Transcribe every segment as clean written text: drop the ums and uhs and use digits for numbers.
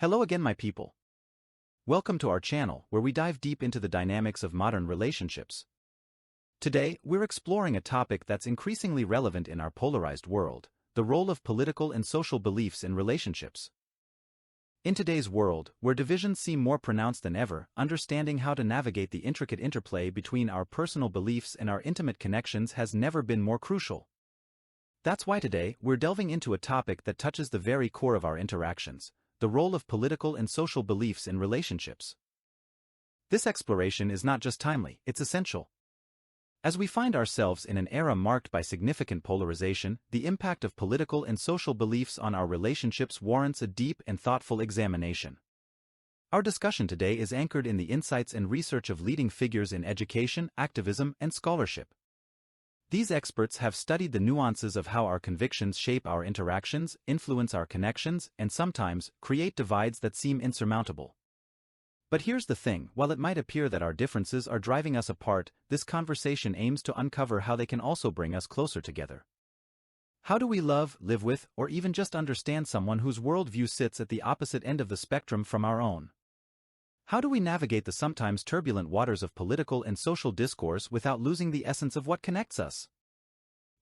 Hello again, my people. Welcome to our channel, where we dive deep into the dynamics of modern relationships. Today, we're exploring a topic that's increasingly relevant in our polarized world: the role of political and social beliefs in relationships. In today's world, where divisions seem more pronounced than ever, understanding how to navigate the intricate interplay between our personal beliefs and our intimate connections has never been more crucial. That's why today, we're delving into a topic that touches the very core of our interactions: the role of political and social beliefs in relationships. This exploration is not just timely, it's essential. As we find ourselves in an era marked by significant polarization, the impact of political and social beliefs on our relationships warrants a deep and thoughtful examination. Our discussion today is anchored in the insights and research of leading figures in education, activism, and scholarship. These experts have studied the nuances of how our convictions shape our interactions, influence our connections, and sometimes create divides that seem insurmountable. But here's the thing: while it might appear that our differences are driving us apart, this conversation aims to uncover how they can also bring us closer together. How do we love, live with, or even just understand someone whose worldview sits at the opposite end of the spectrum from our own? How do we navigate the sometimes turbulent waters of political and social discourse without losing the essence of what connects us?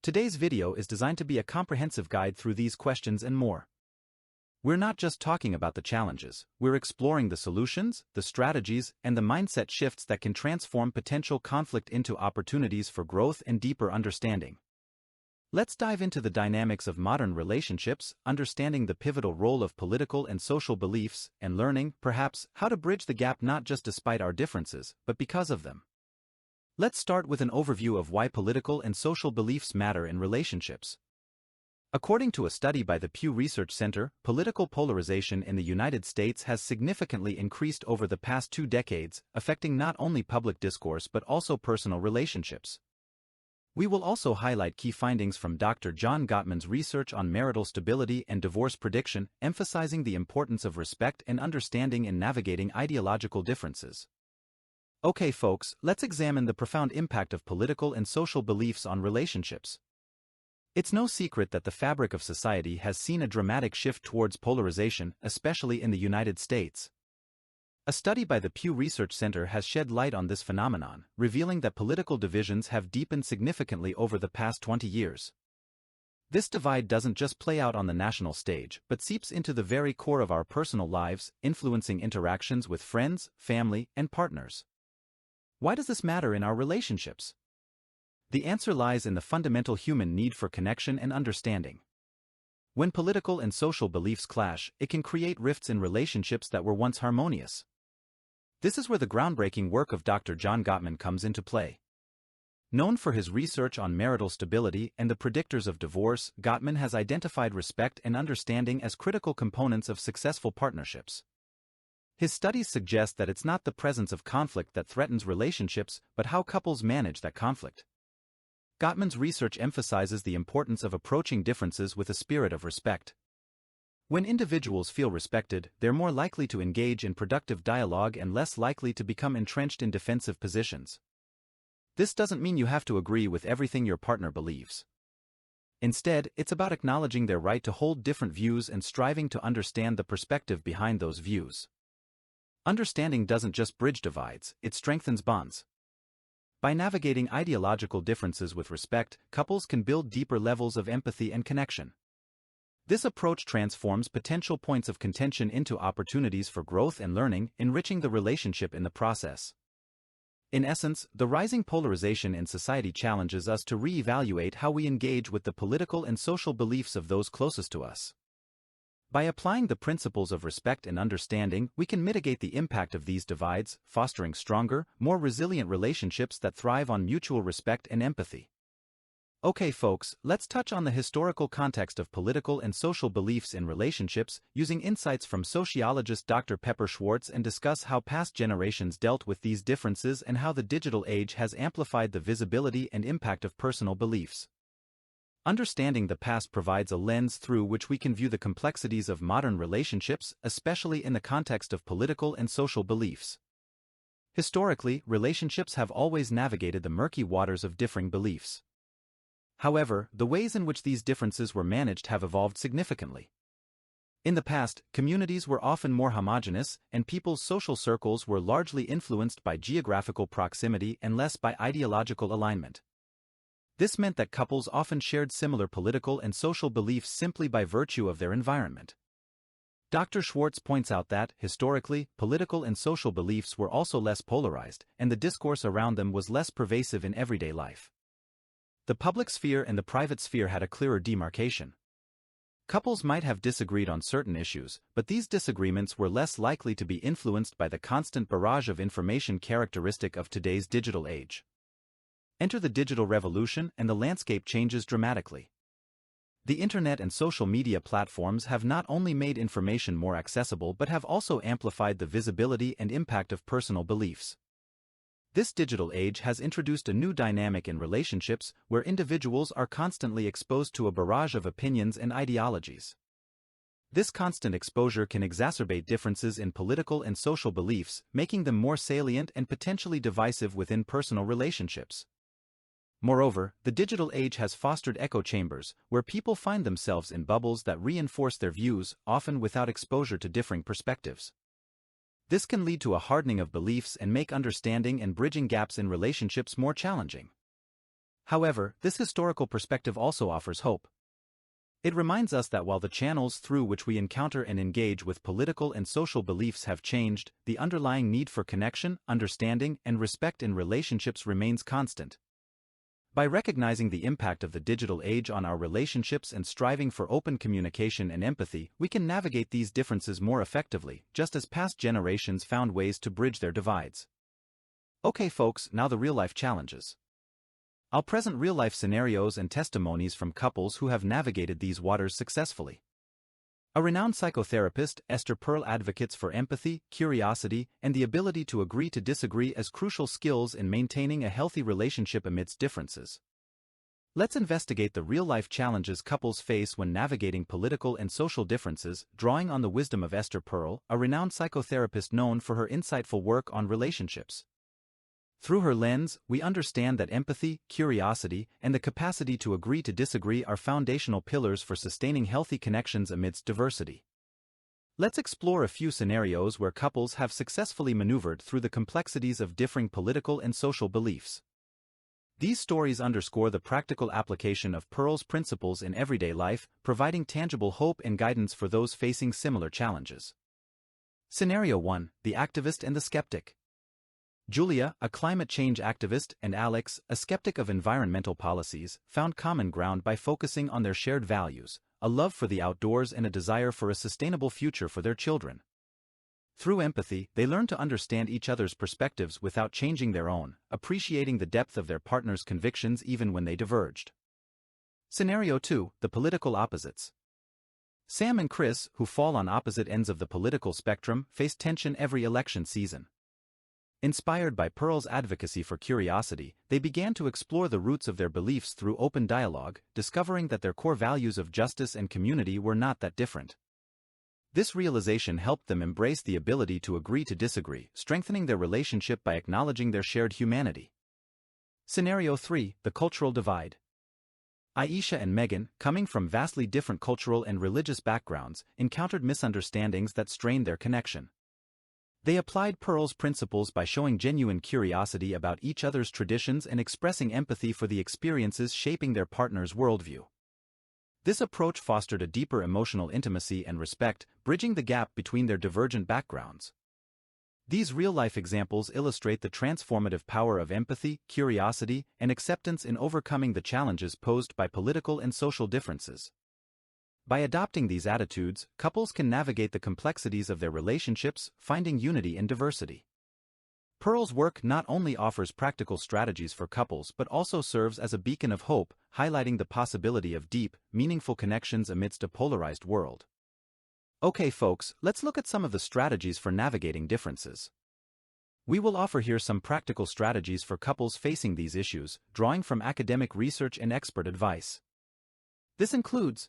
Today's video is designed to be a comprehensive guide through these questions and more. We're not just talking about the challenges, we're exploring the solutions, the strategies, and the mindset shifts that can transform potential conflict into opportunities for growth and deeper understanding. Let's dive into the dynamics of modern relationships, understanding the pivotal role of political and social beliefs, and learning, perhaps, how to bridge the gap not just despite our differences, but because of them. Let's start with an overview of why political and social beliefs matter in relationships. According to a study by the Pew Research Center, political polarization in the United States has significantly increased over the past 2 decades, affecting not only public discourse but also personal relationships. We will also highlight key findings from Dr. John Gottman's research on marital stability and divorce prediction, emphasizing the importance of respect and understanding in navigating ideological differences. Okay, folks, let's examine the profound impact of political and social beliefs on relationships. It's no secret that the fabric of society has seen a dramatic shift towards polarization, especially in the United States. A study by the Pew Research Center has shed light on this phenomenon, revealing that political divisions have deepened significantly over the past 20 years. This divide doesn't just play out on the national stage, but seeps into the very core of our personal lives, influencing interactions with friends, family, and partners. Why does this matter in our relationships? The answer lies in the fundamental human need for connection and understanding. When political and social beliefs clash, it can create rifts in relationships that were once harmonious. This is where the groundbreaking work of Dr. John Gottman comes into play. Known for his research on marital stability and the predictors of divorce, Gottman has identified respect and understanding as critical components of successful partnerships. His studies suggest that it's not the presence of conflict that threatens relationships, but how couples manage that conflict. Gottman's research emphasizes the importance of approaching differences with a spirit of respect. When individuals feel respected, they're more likely to engage in productive dialogue and less likely to become entrenched in defensive positions. This doesn't mean you have to agree with everything your partner believes. Instead, it's about acknowledging their right to hold different views and striving to understand the perspective behind those views. Understanding doesn't just bridge divides, it strengthens bonds. By navigating ideological differences with respect, couples can build deeper levels of empathy and connection. This approach transforms potential points of contention into opportunities for growth and learning, enriching the relationship in the process. In essence, the rising polarization in society challenges us to re-evaluate how we engage with the political and social beliefs of those closest to us. By applying the principles of respect and understanding, we can mitigate the impact of these divides, fostering stronger, more resilient relationships that thrive on mutual respect and empathy. Okay, folks, let's touch on the historical context of political and social beliefs in relationships, using insights from sociologist Dr. Pepper Schwartz, and discuss how past generations dealt with these differences and how the digital age has amplified the visibility and impact of personal beliefs. Understanding the past provides a lens through which we can view the complexities of modern relationships, especially in the context of political and social beliefs. Historically, relationships have always navigated the murky waters of differing beliefs. However, the ways in which these differences were managed have evolved significantly. In the past, communities were often more homogeneous, and people's social circles were largely influenced by geographical proximity and less by ideological alignment. This meant that couples often shared similar political and social beliefs simply by virtue of their environment. Dr. Schwartz points out that, historically, political and social beliefs were also less polarized, and the discourse around them was less pervasive in everyday life. The public sphere and the private sphere had a clearer demarcation. Couples might have disagreed on certain issues, but these disagreements were less likely to be influenced by the constant barrage of information characteristic of today's digital age. Enter the digital revolution and the landscape changes dramatically. The internet and social media platforms have not only made information more accessible but have also amplified the visibility and impact of personal beliefs. This digital age has introduced a new dynamic in relationships where individuals are constantly exposed to a barrage of opinions and ideologies. This constant exposure can exacerbate differences in political and social beliefs, making them more salient and potentially divisive within personal relationships. Moreover, the digital age has fostered echo chambers, where people find themselves in bubbles that reinforce their views, often without exposure to differing perspectives. This can lead to a hardening of beliefs and make understanding and bridging gaps in relationships more challenging. However, this historical perspective also offers hope. It reminds us that while the channels through which we encounter and engage with political and social beliefs have changed, the underlying need for connection, understanding, and respect in relationships remains constant. By recognizing the impact of the digital age on our relationships and striving for open communication and empathy, we can navigate these differences more effectively, just as past generations found ways to bridge their divides. Okay folks, now the real-life challenges. I'll present real-life scenarios and testimonies from couples who have navigated these waters successfully. A renowned psychotherapist, Esther Perel, advocates for empathy, curiosity, and the ability to agree to disagree as crucial skills in maintaining a healthy relationship amidst differences. Let's investigate the real-life challenges couples face when navigating political and social differences, drawing on the wisdom of Esther Perel, a renowned psychotherapist known for her insightful work on relationships. Through her lens, we understand that empathy, curiosity, and the capacity to agree to disagree are foundational pillars for sustaining healthy connections amidst diversity. Let's explore a few scenarios where couples have successfully maneuvered through the complexities of differing political and social beliefs. These stories underscore the practical application of Perel's principles in everyday life, providing tangible hope and guidance for those facing similar challenges. Scenario 1: The activist and the skeptic. Julia, a climate change activist, and Alex, a skeptic of environmental policies, found common ground by focusing on their shared values, a love for the outdoors and a desire for a sustainable future for their children. Through empathy, they learned to understand each other's perspectives without changing their own, appreciating the depth of their partner's convictions even when they diverged. Scenario 2: The political opposites. Sam and Chris, who fall on opposite ends of the political spectrum, face tension every election season. Inspired by Perel's advocacy for curiosity, they began to explore the roots of their beliefs through open dialogue, discovering that their core values of justice and community were not that different. This realization helped them embrace the ability to agree to disagree, strengthening their relationship by acknowledging their shared humanity. Scenario 3: The cultural divide. Aisha and Megan, coming from vastly different cultural and religious backgrounds, encountered misunderstandings that strained their connection. They applied Perel's principles by showing genuine curiosity about each other's traditions and expressing empathy for the experiences shaping their partner's worldview. This approach fostered a deeper emotional intimacy and respect, bridging the gap between their divergent backgrounds. These real-life examples illustrate the transformative power of empathy, curiosity, and acceptance in overcoming the challenges posed by political and social differences. By adopting these attitudes, couples can navigate the complexities of their relationships, finding unity in diversity. Perel's work not only offers practical strategies for couples but also serves as a beacon of hope, highlighting the possibility of deep, meaningful connections amidst a polarized world. Okay folks, let's look at some of the strategies for navigating differences. We will offer here some practical strategies for couples facing these issues, drawing from academic research and expert advice. This includes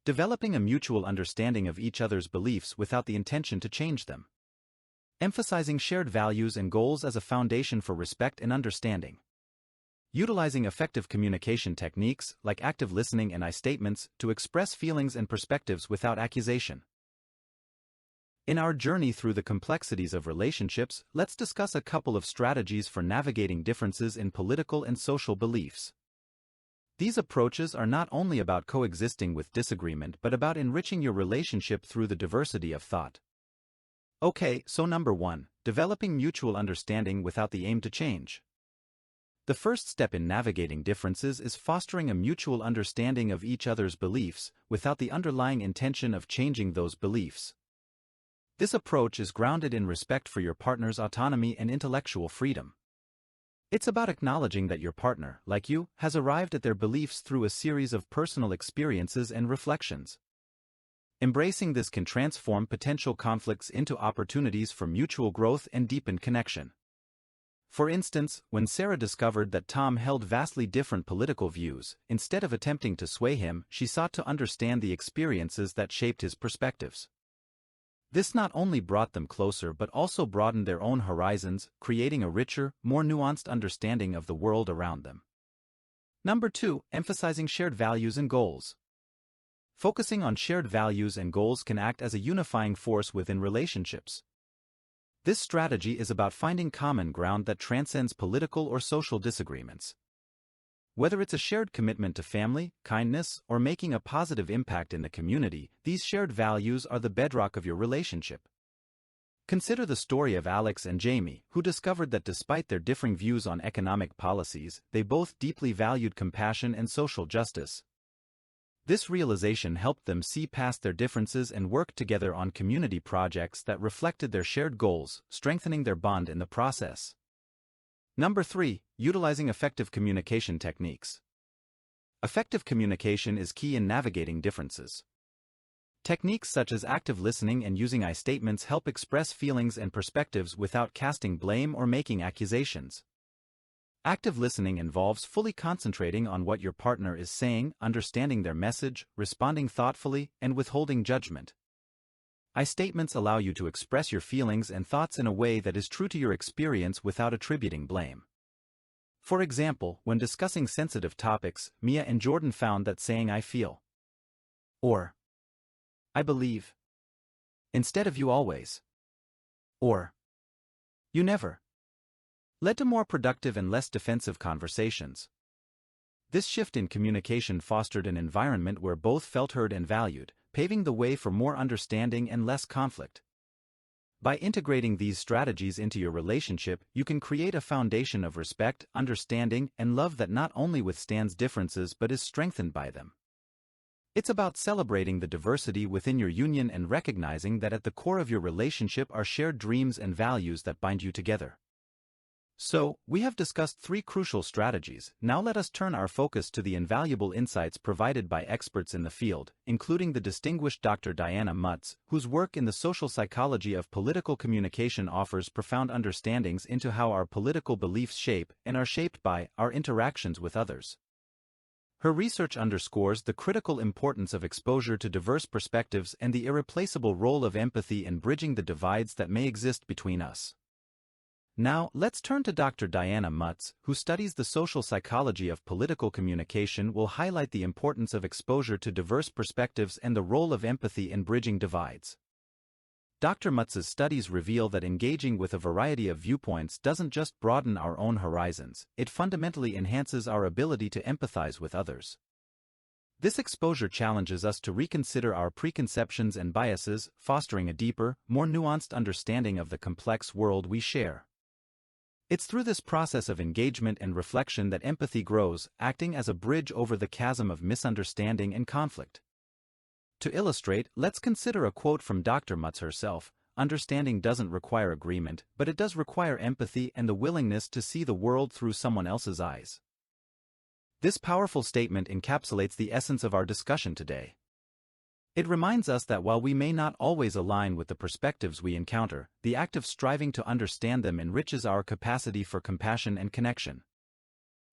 developing a mutual understanding of each other's beliefs without the intention to change them. Emphasizing shared values and goals as a foundation for respect and understanding. utilizing effective communication techniques like active listening and I statements to express feelings and perspectives without accusation. In our journey through the complexities of relationships, let's discuss a couple of strategies for navigating differences in political and social beliefs. These approaches are not only about coexisting with disagreement but about enriching your relationship through the diversity of thought. Okay, so number 1, developing mutual understanding without the aim to change. The first step in navigating differences is fostering a mutual understanding of each other's beliefs without the underlying intention of changing those beliefs. This approach is grounded in respect for your partner's autonomy and intellectual freedom. It's about acknowledging that your partner, like you, has arrived at their beliefs through a series of personal experiences and reflections. Embracing this can transform potential conflicts into opportunities for mutual growth and deepened connection. For instance, when Sarah discovered that Tom held vastly different political views, instead of attempting to sway him, she sought to understand the experiences that shaped his perspectives. This not only brought them closer but also broadened their own horizons, creating a richer, more nuanced understanding of the world around them. Number 2, emphasizing shared values and goals. Focusing on shared values and goals can act as a unifying force within relationships. This strategy is about finding common ground that transcends political or social disagreements. Whether it's a shared commitment to family, kindness, or making a positive impact in the community, these shared values are the bedrock of your relationship. Consider the story of Alex and Jamie, who discovered that despite their differing views on economic policies, they both deeply valued compassion and social justice. This realization helped them see past their differences and work together on community projects that reflected their shared goals, strengthening their bond in the process. Number 3, utilizing effective communication techniques. Effective communication is key in navigating differences. Techniques such as active listening and using I statements help express feelings and perspectives without casting blame or making accusations. Active listening involves fully concentrating on what your partner is saying, understanding their message, responding thoughtfully, and withholding judgment. I statements allow you to express your feelings and thoughts in a way that is true to your experience without attributing blame. For example, when discussing sensitive topics, Mia and Jordan found that saying I feel or I believe instead of you always or you never led to more productive and less defensive conversations. This shift in communication fostered an environment where both felt heard and valued, paving the way for more understanding and less conflict. By integrating these strategies into your relationship, you can create a foundation of respect, understanding, and love that not only withstands differences but is strengthened by them. It's about celebrating the diversity within your union and recognizing that at the core of your relationship are shared dreams and values that bind you together. So, we have discussed 3 crucial strategies. Now let us turn our focus to the invaluable insights provided by experts in the field, including the distinguished Dr. Diana Mutz, whose work in the social psychology of political communication offers profound understandings into how our political beliefs shape and are shaped by our interactions with others. Her research underscores the critical importance of exposure to diverse perspectives and the irreplaceable role of empathy in bridging the divides that may exist between us. Now, let's turn to Dr. Diana Mutz, who studies the social psychology of political communication, will highlight the importance of exposure to diverse perspectives and the role of empathy in bridging divides. Dr. Mutz's studies reveal that engaging with a variety of viewpoints doesn't just broaden our own horizons, it fundamentally enhances our ability to empathize with others. This exposure challenges us to reconsider our preconceptions and biases, fostering a deeper, more nuanced understanding of the complex world we share. It's through this process of engagement and reflection that empathy grows, acting as a bridge over the chasm of misunderstanding and conflict. To illustrate, let's consider a quote from Dr. Mutz herself: "Understanding doesn't require agreement, but it does require empathy and the willingness to see the world through someone else's eyes." This powerful statement encapsulates the essence of our discussion today. It reminds us that while we may not always align with the perspectives we encounter, the act of striving to understand them enriches our capacity for compassion and connection.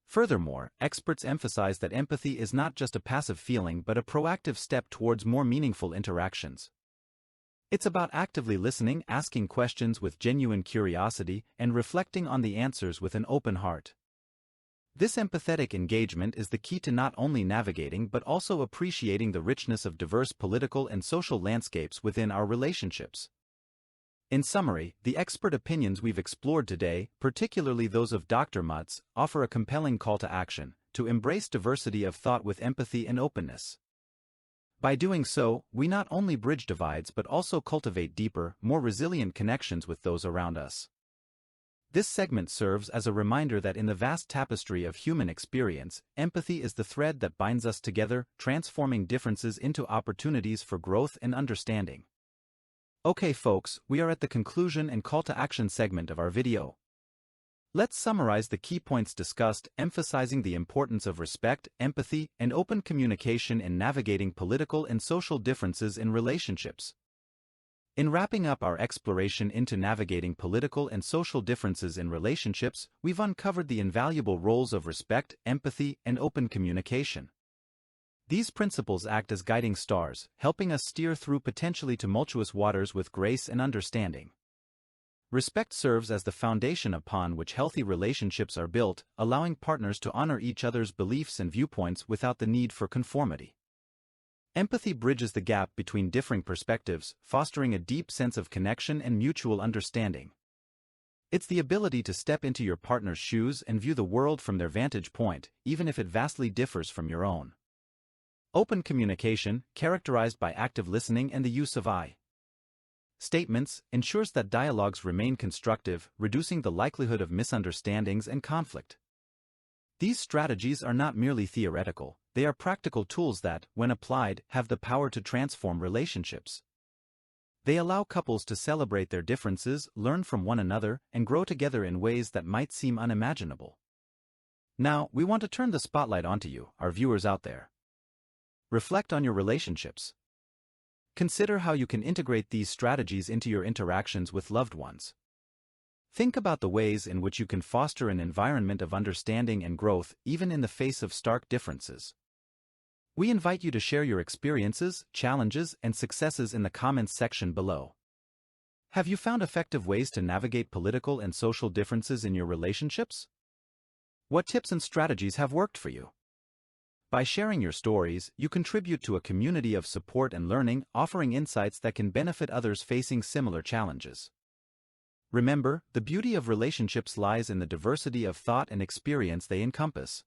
Furthermore, experts emphasize that empathy is not just a passive feeling but a proactive step towards more meaningful interactions. It's about actively listening, asking questions with genuine curiosity, and reflecting on the answers with an open heart. This empathetic engagement is the key to not only navigating but also appreciating the richness of diverse political and social landscapes within our relationships. In summary, the expert opinions we've explored today, particularly those of Dr. Mutz, offer a compelling call to action, to embrace diversity of thought with empathy and openness. By doing so, we not only bridge divides but also cultivate deeper, more resilient connections with those around us. This segment serves as a reminder that in the vast tapestry of human experience, empathy is the thread that binds us together, transforming differences into opportunities for growth and understanding. Okay folks, we are at the conclusion and call to action segment of our video. Let's summarize the key points discussed, emphasizing the importance of respect, empathy, and open communication in navigating political and social differences in relationships. In wrapping up our exploration into navigating political and social differences in relationships, we've uncovered the invaluable roles of respect, empathy, and open communication. These principles act as guiding stars, helping us steer through potentially tumultuous waters with grace and understanding. Respect serves as the foundation upon which healthy relationships are built, allowing partners to honor each other's beliefs and viewpoints without the need for conformity. Empathy bridges the gap between differing perspectives, fostering a deep sense of connection and mutual understanding. It's the ability to step into your partner's shoes and view the world from their vantage point, even if it vastly differs from your own. Open communication, characterized by active listening and the use of I statements, ensures that dialogues remain constructive, reducing the likelihood of misunderstandings and conflict. These strategies are not merely theoretical, they are practical tools that, when applied, have the power to transform relationships. They allow couples to celebrate their differences, learn from one another, and grow together in ways that might seem unimaginable. Now, we want to turn the spotlight onto you, our viewers out there. Reflect on your relationships. Consider how you can integrate these strategies into your interactions with loved ones. Think about the ways in which you can foster an environment of understanding and growth, even in the face of stark differences. We invite you to share your experiences, challenges, and successes in the comments section below. Have you found effective ways to navigate political and social differences in your relationships? What tips and strategies have worked for you? By sharing your stories, you contribute to a community of support and learning, offering insights that can benefit others facing similar challenges. Remember, the beauty of relationships lies in the diversity of thought and experience they encompass.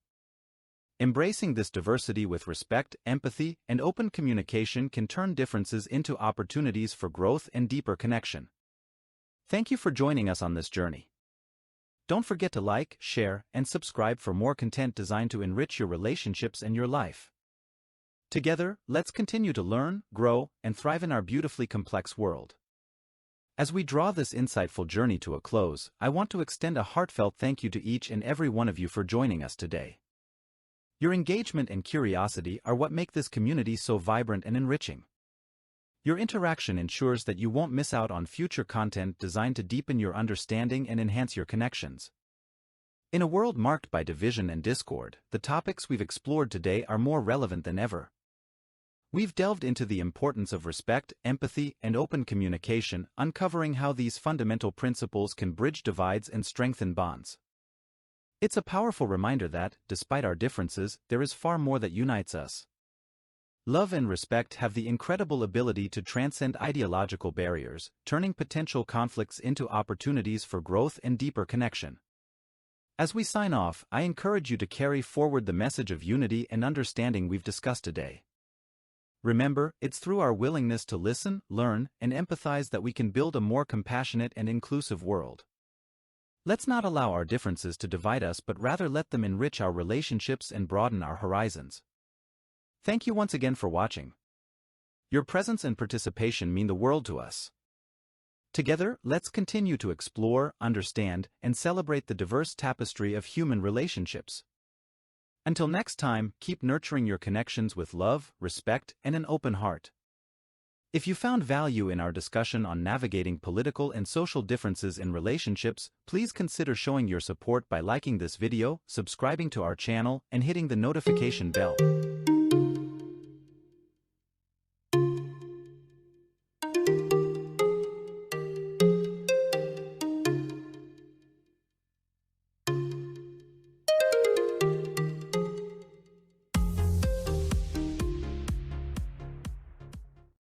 Embracing this diversity with respect, empathy, and open communication can turn differences into opportunities for growth and deeper connection. Thank you for joining us on this journey. Don't forget to like, share, and subscribe for more content designed to enrich your relationships and your life. Together, let's continue to learn, grow, and thrive in our beautifully complex world. As we draw this insightful journey to a close, I want to extend a heartfelt thank you to each and every one of you for joining us today. Your engagement and curiosity are what make this community so vibrant and enriching. Your interaction ensures that you won't miss out on future content designed to deepen your understanding and enhance your connections. In a world marked by division and discord, the topics we've explored today are more relevant than ever. We've delved into the importance of respect, empathy, and open communication, uncovering how these fundamental principles can bridge divides and strengthen bonds. It's a powerful reminder that, despite our differences, there is far more that unites us. Love and respect have the incredible ability to transcend ideological barriers, turning potential conflicts into opportunities for growth and deeper connection. As we sign off, I encourage you to carry forward the message of unity and understanding we've discussed today. Remember, it's through our willingness to listen, learn, and empathize that we can build a more compassionate and inclusive world. Let's not allow our differences to divide us but rather let them enrich our relationships and broaden our horizons. Thank you once again for watching. Your presence and participation mean the world to us. Together, let's continue to explore, understand, and celebrate the diverse tapestry of human relationships. Until next time, keep nurturing your connections with love, respect, and an open heart. If you found value in our discussion on navigating political and social differences in relationships, please consider showing your support by liking this video, subscribing to our channel, and hitting the notification bell.